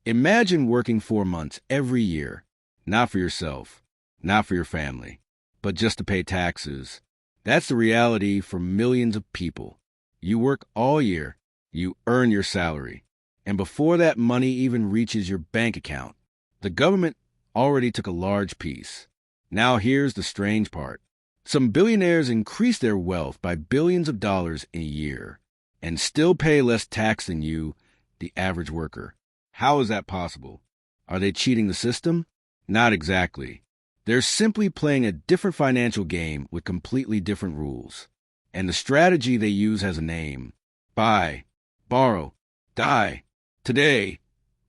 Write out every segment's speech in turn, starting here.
Imagine working 4 months every year, not for yourself, not for your family, but just to pay taxes. That's the reality for millions of people. You work all year, you earn your salary, and before that money even reaches your bank account, the government already took a large piece. Now here's the strange part. Some billionaires increase their wealth by billions of dollars a year and still pay less tax than you, the average worker. How is that possible? Are they cheating the system? Not exactly. They're simply playing a different financial game with completely different rules. And the strategy they use has a name. Buy, borrow, die. Today,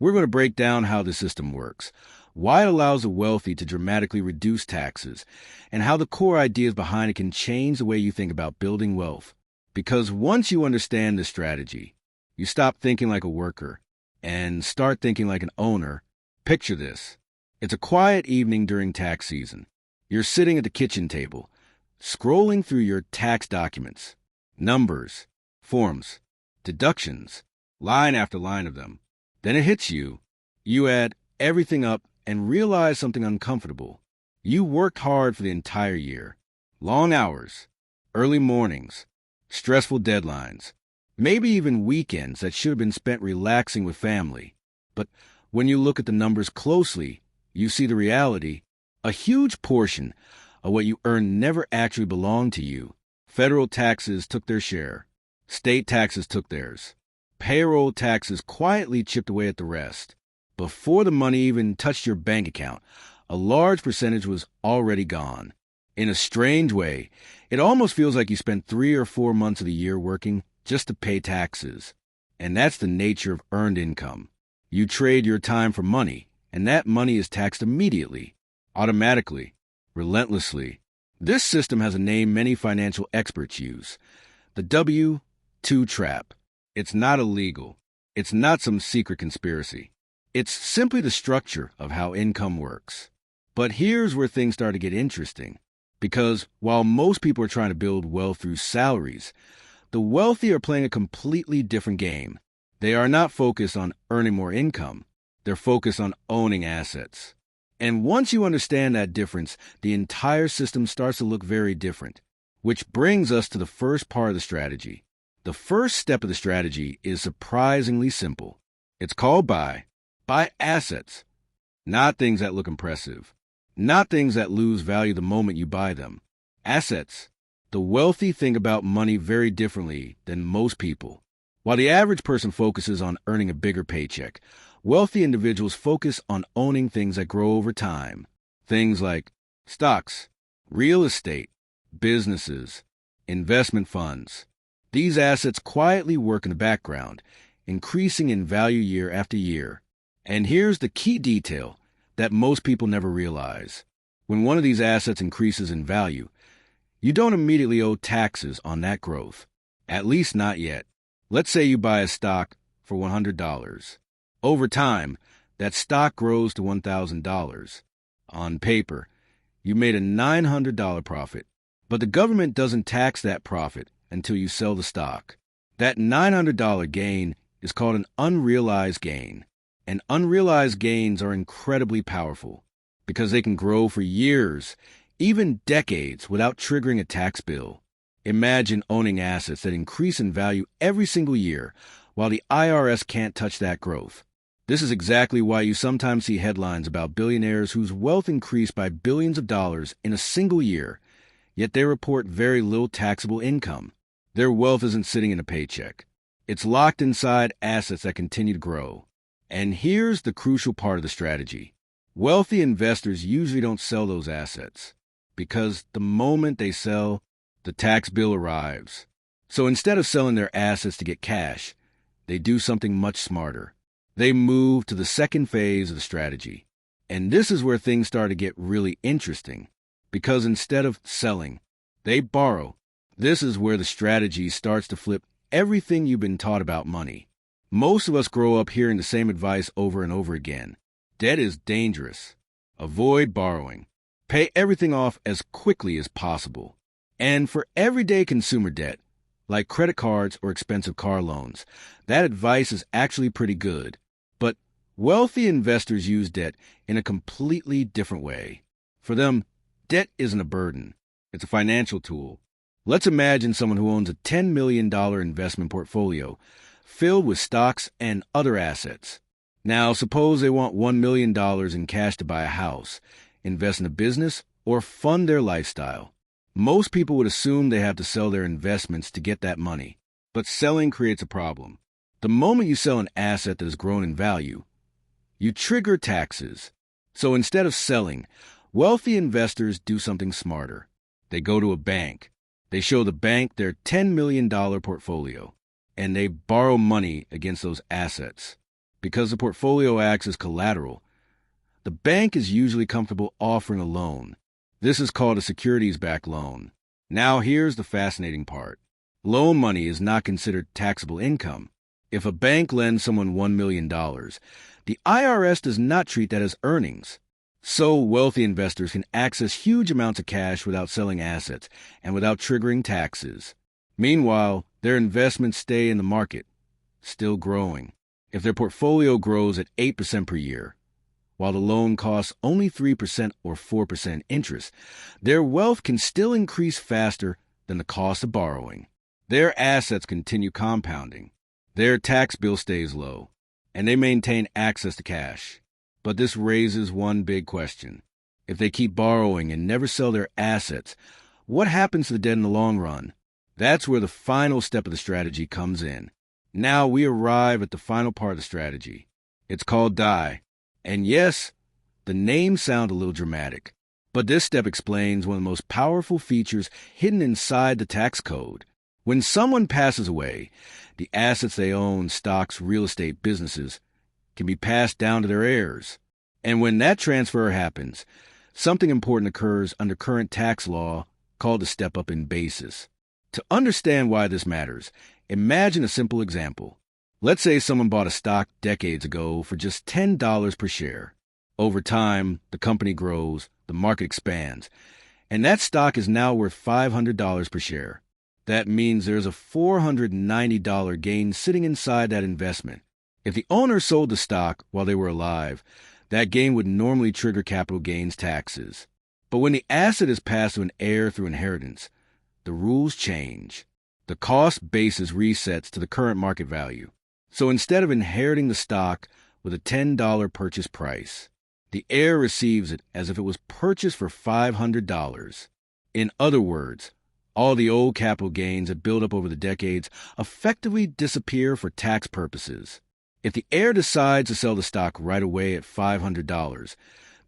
we're going to break down how the system works, why it allows the wealthy to dramatically reduce taxes, and how the core ideas behind it can change the way you think about building wealth. Because once you understand this strategy, you stop thinking like a worker and start thinking like an owner. Picture this. It's a quiet evening during tax season. You're sitting at the kitchen table, scrolling through your tax documents, numbers, forms, deductions, line after line of them. Then it hits you. You add everything up and realize something uncomfortable. You worked hard for the entire year. Long hours, early mornings, stressful deadlines, maybe even weekends that should have been spent relaxing with family. But when you look at the numbers closely, you see the reality. A huge portion of what you earn never actually belonged to you. Federal taxes took their share. State taxes took theirs. Payroll taxes quietly chipped away at the rest. Before the money even touched your bank account, a large percentage was already gone. In a strange way, it almost feels like you spent 3 or 4 months of the year working just to pay taxes. And that's the nature of earned income. You trade your time for money, and that money is taxed immediately, automatically, relentlessly. This system has a name many financial experts use: the W-2 trap. It's not illegal. It's not some secret conspiracy. It's simply the structure of how income works. But here's where things start to get interesting. Because while most people are trying to build wealth through salaries, the wealthy are playing a completely different game. They are not focused on earning more income. They're focused on owning assets. And once you understand that difference, the entire system starts to look very different. Which brings us to the first part of the strategy. The first step of the strategy is surprisingly simple. It's called buy. Buy assets. Not things that look impressive. Not things that lose value the moment you buy them. Assets. The wealthy think about money very differently than most people. While the average person focuses on earning a bigger paycheck, wealthy individuals focus on owning things that grow over time. Things like stocks, real estate, businesses, investment funds. These assets quietly work in the background, increasing in value year after year. And here's the key detail that most people never realize. When one of these assets increases in value, you don't immediately owe taxes on that growth. At least not yet. Let's say you buy a stock for $100. Over time, that stock grows to $1,000. On paper, you made a $900 profit, but the government doesn't tax that profit until you sell the stock. That $900 gain is called an unrealized gain. And unrealized gains are incredibly powerful because they can grow for years, even decades, without triggering a tax bill. Imagine owning assets that increase in value every single year while the IRS can't touch that growth. This is exactly why you sometimes see headlines about billionaires whose wealth increased by billions of dollars in a single year, yet they report very little taxable income. Their wealth isn't sitting in a paycheck. It's locked inside assets that continue to grow. And here's the crucial part of the strategy. Wealthy investors usually don't sell those assets because the moment they sell, the tax bill arrives. So instead of selling their assets to get cash, they do something much smarter. They move to the second phase of the strategy. And this is where things start to get really interesting because instead of selling, they borrow. This is where the strategy starts to flip everything you've been taught about money. Most of us grow up hearing the same advice over and over again. Debt is dangerous. Avoid borrowing. Pay everything off as quickly as possible. And for everyday consumer debt, like credit cards or expensive car loans, that advice is actually pretty good. But Wealthy investors use debt in a completely different way. For them, debt isn't a burden. It's a financial tool. Let's imagine someone who owns a $10 million investment portfolio filled with stocks and other assets. Now, suppose they want $1 million in cash to buy a house, invest in a business, or fund their lifestyle. Most people would assume they have to sell their investments to get that money. But selling creates a problem. The moment you sell an asset that has grown in value, you trigger taxes. So instead of selling, wealthy investors do something smarter. They go to a bank. They show the bank their $10 million portfolio, and they borrow money against those assets. Because the portfolio acts as collateral, the bank is usually comfortable offering a loan. This is called a securities-backed loan. Now here's the fascinating part. Loan money is not considered taxable income. If a bank lends someone $1 million, the IRS does not treat that as earnings. So wealthy investors can access huge amounts of cash without selling assets and without triggering taxes. Meanwhile, their investments stay in the market, still growing. If their portfolio grows at 8% per year, while the loan costs only 3% or 4% interest, their wealth can still increase faster than the cost of borrowing. Their assets continue compounding. Their tax bill stays low, and they maintain access to cash. But this raises one big question. If they keep borrowing and never sell their assets, what happens to the debt in the long run? That's where the final step of the strategy comes in. Now we arrive at the final part of the strategy. It's called DIE. And yes, the name sounds a little dramatic, but this step explains one of the most powerful features hidden inside the tax code. When someone passes away, the assets they own, stocks, real estate, businesses, can be passed down to their heirs. And when that transfer happens, something important occurs under current tax law called a step-up in basis. To understand why this matters, imagine a simple example. Let's say someone bought a stock decades ago for just $10 per share. Over time, the company grows, the market expands, and that stock is now worth $500 per share. That means there's a $490 gain sitting inside that investment. If the owner sold the stock while they were alive, that gain would normally trigger capital gains taxes. But when the asset is passed to an heir through inheritance, the rules change. The cost basis resets to the current market value. So instead of inheriting the stock with a $10 purchase price, the heir receives it as if it was purchased for $500. In other words, all the old capital gains that built up over the decades effectively disappear for tax purposes. If the heir decides to sell the stock right away at $500,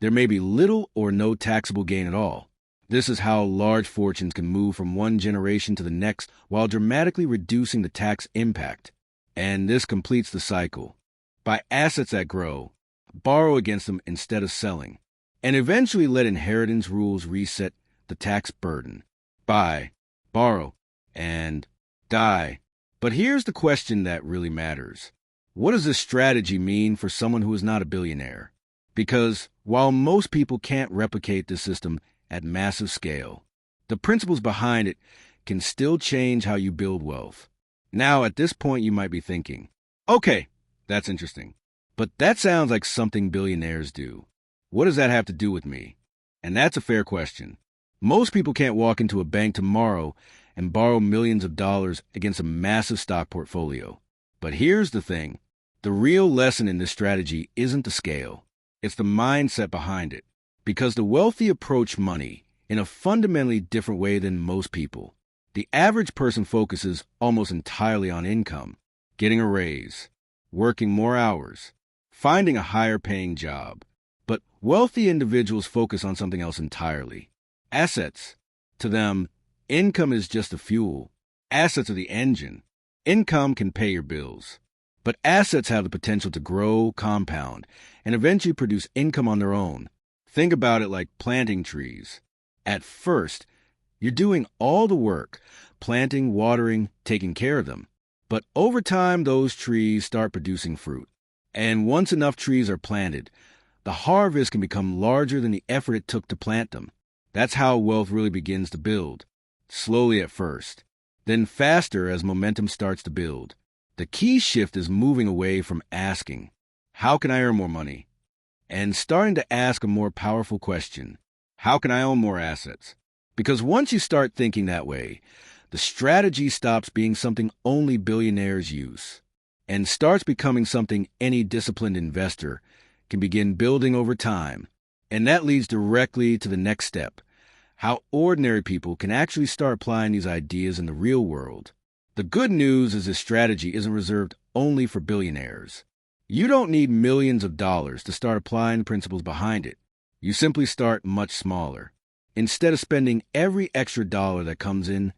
there may be little or no taxable gain at all. This is how large fortunes can move from one generation to the next while dramatically reducing the tax impact. And this completes the cycle. Buy assets that grow, borrow against them instead of selling, and eventually let inheritance rules reset the tax burden. Buy, borrow, and die. But here's the question that really matters. What does this strategy mean for someone who is not a billionaire? Because while most people can't replicate this system at massive scale, the principles behind it can still change how you build wealth. Now, at this point, you might be thinking, okay, that's interesting, but that sounds like something billionaires do. What does that have to do with me? And that's a fair question. Most people can't walk into a bank tomorrow and borrow millions of dollars against a massive stock portfolio. But here's the thing. The real lesson in this strategy isn't the scale. It's the mindset behind it. Because the wealthy approach money in a fundamentally different way than most people. The average person focuses almost entirely on income, getting a raise, working more hours, finding a higher paying job. But wealthy individuals focus on something else entirely. Assets. To them, income is just the fuel. Assets are the engine. Income can pay your bills. But assets have the potential to grow, compound, and eventually produce income on their own. Think about it like planting trees. At first, you're doing all the work, planting, watering, taking care of them. But over time, those trees start producing fruit. And once enough trees are planted, the harvest can become larger than the effort it took to plant them. That's how wealth really begins to build. Slowly at first, then faster as momentum starts to build. The key shift is moving away from asking, how can I earn more money? And starting to ask a more powerful question, how can I own more assets? Because once you start thinking that way, the strategy stops being something only billionaires use and starts becoming something any disciplined investor can begin building over time. And that leads directly to the next step, how ordinary people can actually start applying these ideas in the real world. The good news is this strategy isn't reserved only for billionaires. You don't need millions of dollars to start applying the principles behind it. You simply start much smaller. Instead of spending every extra dollar that comes in,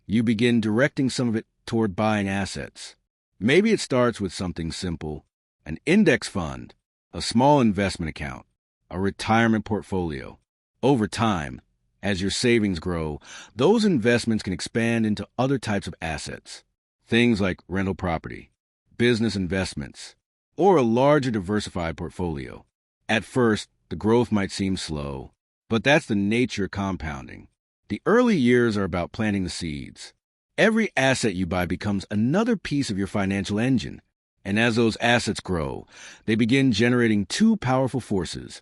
you begin directing some of it toward buying assets. Maybe it starts with something simple, an index fund, a small investment account, a retirement portfolio. Over time, as your savings grow, those investments can expand into other types of assets, things like rental property, business investments, or a larger diversified portfolio. At first, the growth might seem slow, but that's the nature of compounding. The early years are about planting the seeds. Every asset you buy becomes another piece of your financial engine, and as those assets grow, they begin generating two powerful forces,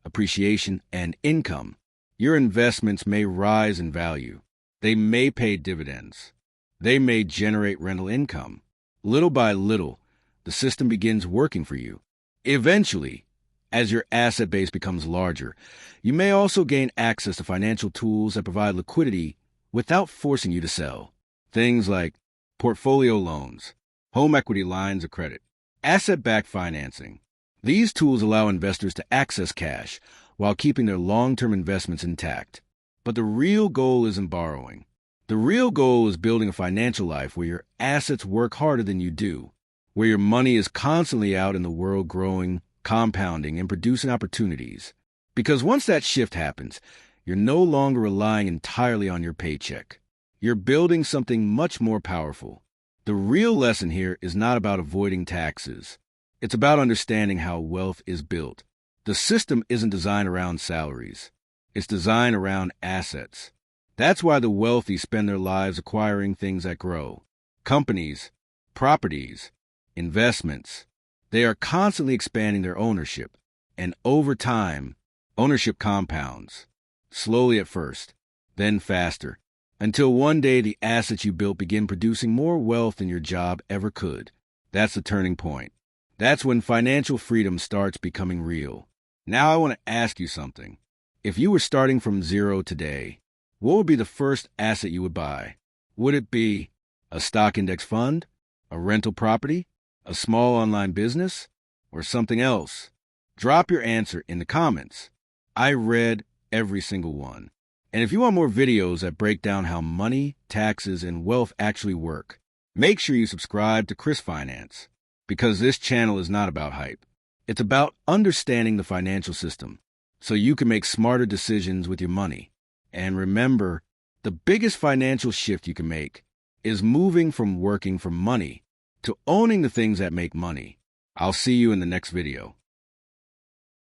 appreciation and income. Your investments may rise in value. They may pay dividends. They may generate rental income. Little by little, the system begins working for you. Eventually, as your asset base becomes larger, you may also gain access to financial tools that provide liquidity without forcing you to sell. Things like portfolio loans, home equity lines of credit, asset-backed financing. These tools allow investors to access cash while keeping their long-term investments intact. But the real goal isn't borrowing. The real goal is building a financial life where your assets work harder than you do, where your money is constantly out in the world growing, compounding, and producing opportunities. Because once that shift happens, you're no longer relying entirely on your paycheck. You're building something much more powerful. The real lesson here is not about avoiding taxes. It's about understanding how wealth is built. The system isn't designed around salaries. It's designed around assets. That's why the wealthy spend their lives acquiring things that grow. Companies, properties, investments. They are constantly expanding their ownership. And over time, ownership compounds. Slowly at first, then faster, until one day the assets you built begin producing more wealth than your job ever could. That's the turning point. That's when financial freedom starts becoming real. Now I want to ask you something. If you were starting from zero today, what would be the first asset you would buy? Would it be a stock index fund, a rental property, a small online business, or something else? Drop your answer in the comments. I read every single one. And if you want more videos that break down how money, taxes, and wealth actually work, make sure you subscribe to Chris Finance, because this channel is not about hype. It's about understanding the financial system so you can make smarter decisions with your money. And remember, the biggest financial shift you can make is moving from working for money to owning the things that make money. I'll see you in the next video.